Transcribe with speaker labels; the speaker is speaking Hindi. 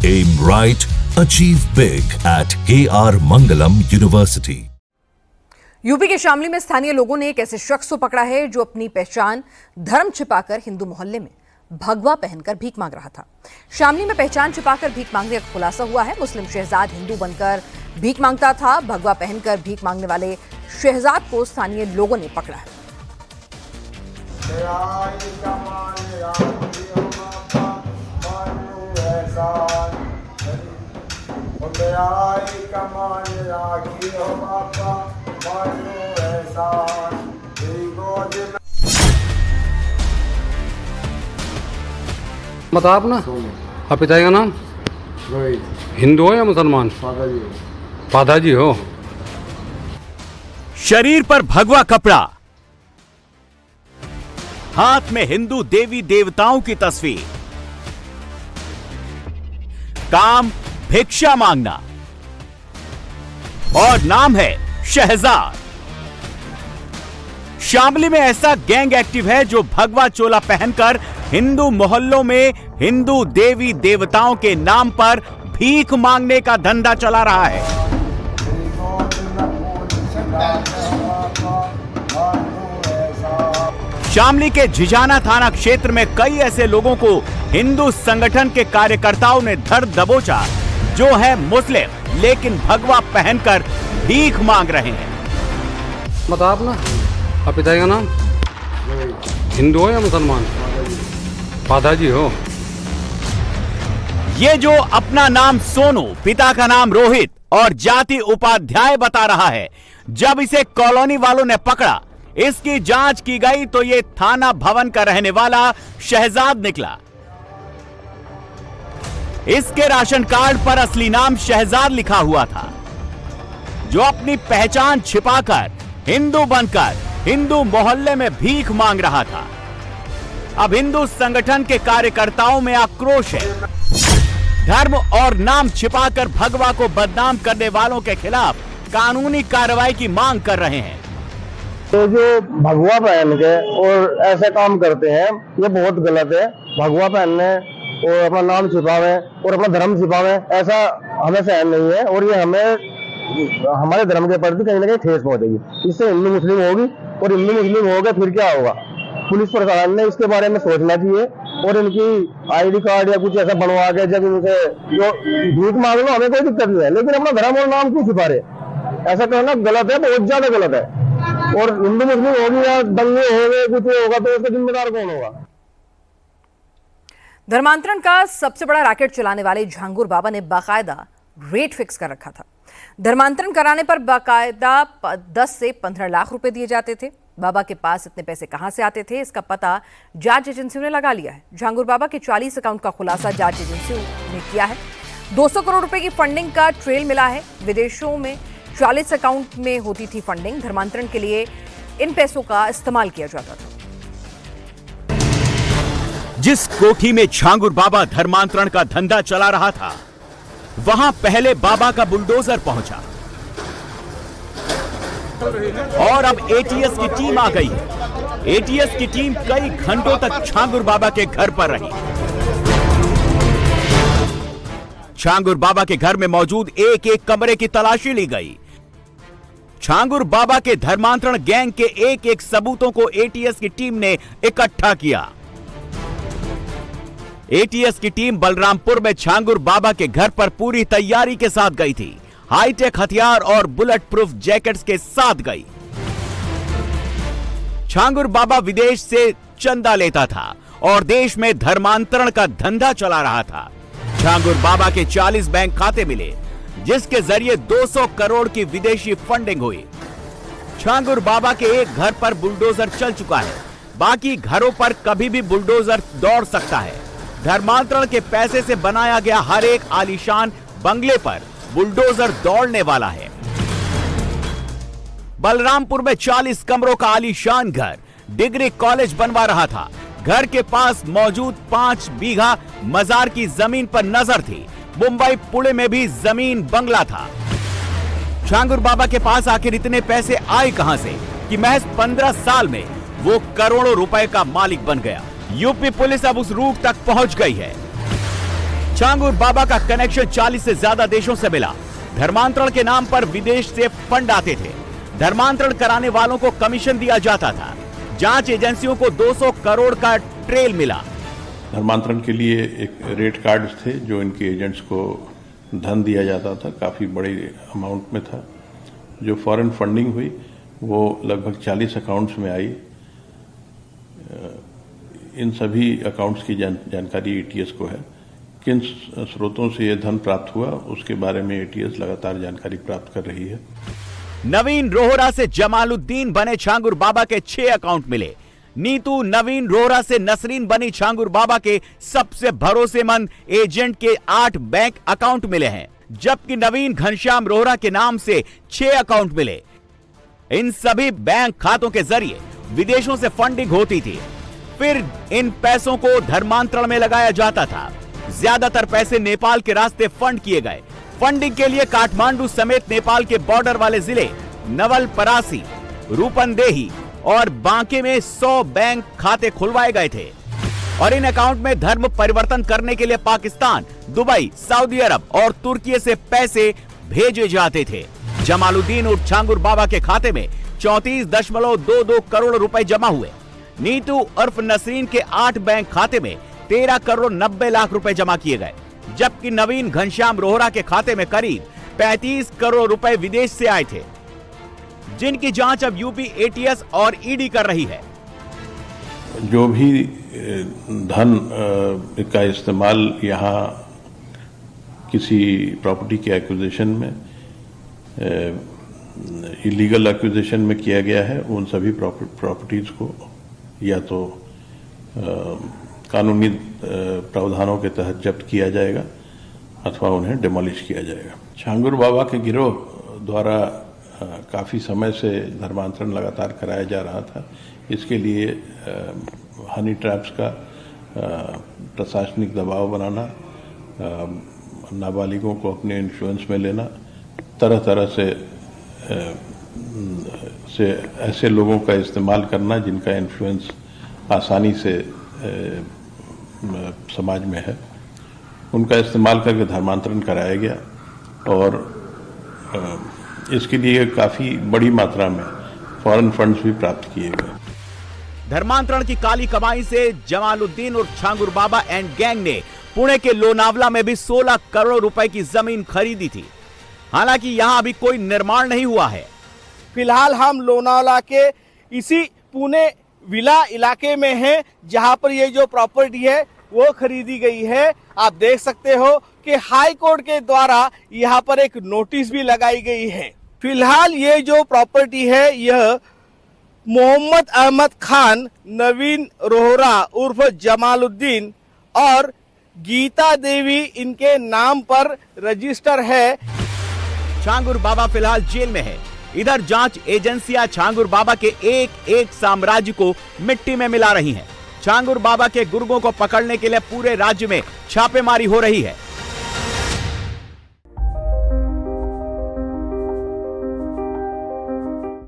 Speaker 1: Aim right, achieve big at KR Mangalam University.
Speaker 2: UP के शामली में स्थानीय लोगों ने एक ऐसे शख्स को पकड़ा है जो अपनी पहचान धर्म छिपाकर हिंदू मोहल्ले में भगवा पहनकर भीख मांग रहा था। शामली में पहचान छिपाकर भीख मांगने का खुलासा हुआ है। मुस्लिम शहजाद हिंदू बनकर भीख मांगता था। भगवा पहनकर भीख मांगने वाले शहजाद को स्थानीय लोगों ने पकड़ा है।
Speaker 3: बता अपना। आप पिता का नाम? हिंदू हो या मुसलमान? पादाजी हो।
Speaker 4: शरीर पर भगवा कपड़ा, हाथ में हिंदू देवी देवताओं की तस्वीर, काम भिक्षा मांगना और नाम है शहजाद। शामली में ऐसा गैंग एक्टिव है जो भगवा चोला पहनकर हिंदू मोहल्लों में हिंदू देवी देवताओं के नाम पर भीख मांगने का धंधा चला रहा है। शामली के झिझाना थाना क्षेत्र में कई ऐसे लोगों को हिंदू संगठन के कार्यकर्ताओं ने धर दबोचा जो है मुस्लिम लेकिन भगवा पहनकर भीख मांग रहे हैं।
Speaker 3: बता अपना। आप पिता का नाम? हिंदू हो या मुसलमान? पादाजी हो।
Speaker 4: ये जो अपना नाम सोनू, पिता का नाम रोहित और जाति उपाध्याय बता रहा है, जब इसे कॉलोनी वालों ने पकड़ा, इसकी जांच की गई तो ये थाना भवन का रहने वाला शहजाद निकला। इसके राशन कार्ड पर असली नाम शहजाद लिखा हुआ था, जो अपनी पहचान छिपाकर हिंदू बनकर हिंदू मोहल्ले में भीख मांग रहा था। अब हिंदू संगठन के कार्यकर्ताओं में आक्रोश है। धर्म और नाम छिपाकर भगवा को बदनाम करने वालों के खिलाफ कानूनी कार्रवाई की मांग कर रहे हैं।
Speaker 5: तो जो भगवा पहन के और ऐसे काम करते हैं, ये बहुत गलत है। भगवा पहनने और अपना नाम छिपावे और अपना धर्म छिपावे, ऐसा हमें सहन नहीं है और ये हमें हमारे धर्म के प्रति कहीं ना कहीं ठेस पहुंचेगी। इससे हिंदू मुस्लिम होगी और हिंदू मुस्लिम हो गए फिर क्या होगा? पुलिस प्रशासन ने इसके बारे में सोचना चाहिए और इनकी आईडी कार्ड या कुछ ऐसा बनवा के जब इनसे जो भीख मांग लो, हमें कोई दिक्कत नहीं है, लेकिन अपना धर्म और नाम क्यों छिपा रहे? ऐसा करना गलत है, बहुत ज्यादा गलत है। और हिंदू मुस्लिम होगी या दंगे होंगे, कुछ होगा तो उसका जिम्मेदार कौन होगा?
Speaker 2: धर्मांतरण का सबसे बड़ा रैकेट चलाने वाले झांगुर बाबा ने बाकायदा रेट फिक्स कर रखा था। धर्मांतरण कराने पर बाकायदा 10 से 15 लाख रुपए दिए जाते थे। बाबा के पास इतने पैसे कहां से आते थे, इसका पता जांच एजेंसियों ने लगा लिया है। झांगुर बाबा के 40 अकाउंट का खुलासा जांच एजेंसियों ने किया है। 200 करोड़ रुपए की फंडिंग का ट्रेल मिला है। विदेशों में 40 अकाउंट में होती थी फंडिंग। धर्मांतरण के लिए इन पैसों का इस्तेमाल किया जाता था।
Speaker 4: जिस कोठी में झांगुर बाबा धर्मांतरण का धंधा चला रहा था, वहां पहले बाबा का बुलडोजर पहुंचा और अब एटीएस की टीम आ गई। एटीएस की टीम कई घंटों तक झांगुर बाबा के घर पर रही। झांगुर बाबा के घर में मौजूद एक एक कमरे की तलाशी ली गई। झांगुर बाबा के धर्मांतरण गैंग के एक एक सबूतों को एटीएस की टीम ने इकट्ठा किया। एटीएस की टीम बलरामपुर में झांगुर बाबा के घर पर पूरी तैयारी के साथ गई थी। हाईटेक हथियार और बुलेट प्रूफ जैकेट्स के साथ गई। झांगुर बाबा विदेश से चंदा लेता था और देश में धर्मांतरण का धंधा चला रहा था। झांगुर बाबा के 40 बैंक खाते मिले, जिसके जरिए 200 करोड़ की विदेशी फंडिंग हुई। झांगुर बाबा के एक घर पर बुलडोजर चल चुका है, बाकी घरों पर कभी भी बुलडोजर दौड़ सकता है। धर्मांतरण के पैसे से बनाया गया हर एक आलीशान बंगले पर बुलडोजर दौड़ने वाला है। बलरामपुर में 40 कमरों का आलीशान घर डिग्री कॉलेज बनवा रहा था। घर के पास मौजूद 5 बीघा मजार की जमीन पर नजर थी। मुंबई पुणे में भी जमीन बंगला था। झांगुर बाबा के पास आखिर इतने पैसे आए कहां से कि महज 15 साल में वो करोड़ों रुपए का मालिक बन गया। यूपी पुलिस अब उस रूट तक पहुंच गई है। छांगुर बाबा का कनेक्शन 40 से ज्यादा देशों से मिला। धर्मांतरण के नाम पर विदेश से फंड आते थे। धर्मांतरण कराने वालों को कमीशन दिया जाता था। जांच एजेंसियों को 200 करोड़ का ट्रेल मिला।
Speaker 6: धर्मांतरण के लिए एक रेट कार्ड थे जो इनके एजेंट्स को धन दिया जाता था, काफ़ी बड़ी अमाउंट में था। जो फॉरेन फंडिंग हुई वो लगभग 40 अकाउंट्स में आई। इन सभी अकाउंट्स की जानकारी एटीएस को है। किन स्रोतों से यह धन प्राप्त हुआ उसके बारे में एटीएस लगातार जानकारी प्राप्त कर रही है।
Speaker 4: नवीन रोहरा से जमालुद्दीन बने छांगुर बाबा के 6 अकाउंट मिले। नीतू नवीन रोहरा से नसरीन बनी छांगुर बाबा के सबसे भरोसेमंद एजेंट के 8 बैंक अकाउंट मिले हैं, जबकि नवीन घनश्याम रोहरा के नाम से 6 अकाउंट मिले। इन सभी बैंक खातों के जरिए विदेशों से फंडिंग होती थी, फिर इन पैसों को धर्मांतरण में लगाया जाता था। ज्यादातर पैसे नेपाल के रास्ते फंड किए गए। फंडिंग के लिए काठमांडू समेत नेपाल के बॉर्डर वाले जिले नवलपरासी, रूपंदेही और बांके में 100 बैंक खाते खुलवाए गए थे और इन अकाउंट में धर्म परिवर्तन करने के लिए पाकिस्तान, दुबई, सऊदी अरब और तुर्की से पैसे भेजे जाते थे। जमालुद्दीन उर्फ छांगुर बाबा के खाते में 34.22 करोड़ रुपए जमा हुए। नीतू उर्फ नसरीन के 8 बैंक खाते में 13 करोड़ 90 लाख रुपए जमा किए गए, जबकि नवीन घनश्याम रोहरा के खाते में करीब 35 करोड़ रुपए विदेश से आए थे, जिनकी जांच अब यूपी एटीएस और ईडी कर रही है।
Speaker 6: जो भी धन का इस्तेमाल यहाँ किसी प्रॉपर्टी के एक्विजिशन में, इलीगल एक्विजिशन में किया गया है, उन सभी प्रॉपर्टीज को या तो कानूनी प्रावधानों के तहत जब्त किया जाएगा अथवा उन्हें डिमोलिश किया जाएगा। छांगुर बाबा के गिरोह द्वारा काफ़ी समय से धर्मांतरण लगातार कराया जा रहा था। इसके लिए हनी ट्रैप्स का प्रशासनिक दबाव बनाना, नाबालिगों को अपने इन्फ्लुएंस में लेना, तरह तरह से ऐसे लोगों का इस्तेमाल करना जिनका इन्फ्लुएंस आसानी से समाज में है, उनका इस्तेमाल करके धर्मांतरण कराया गया और इसके लिए काफ़ी बड़ी मात्रा में फॉरेन फंड्स भी प्राप्त किए गए।
Speaker 4: धर्मांतरण की काली कमाई से जमालुद्दीन और छांगुर बाबा एंड गैंग ने पुणे के लोनावला में भी 16 करोड़ रुपए की जमीन खरीदी थी। हालांकि यहां अभी कोई निर्माण नहीं हुआ है।
Speaker 7: फिलहाल हम लोनावला के इसी पुणे विला इलाके में हैं, जहां पर ये जो प्रॉपर्टी है वो खरीदी गई है। आप देख सकते हो कि हाई कोर्ट के द्वारा यहाँ पर एक नोटिस भी लगाई गई है। फिलहाल ये जो प्रॉपर्टी है यह मोहम्मद अहमद खान, नवीन रोहरा उर्फ जमालुद्दीन और गीता देवी इनके नाम पर रजिस्टर है।
Speaker 4: छांगुर बाबा फिलहाल जेल में है। इधर जांच एजेंसियां छांगुर बाबा के एक एक साम्राज्य को मिट्टी में मिला रही हैं। छांगुर बाबा के गुर्गों को पकड़ने के लिए पूरे राज्य में छापेमारी हो रही है।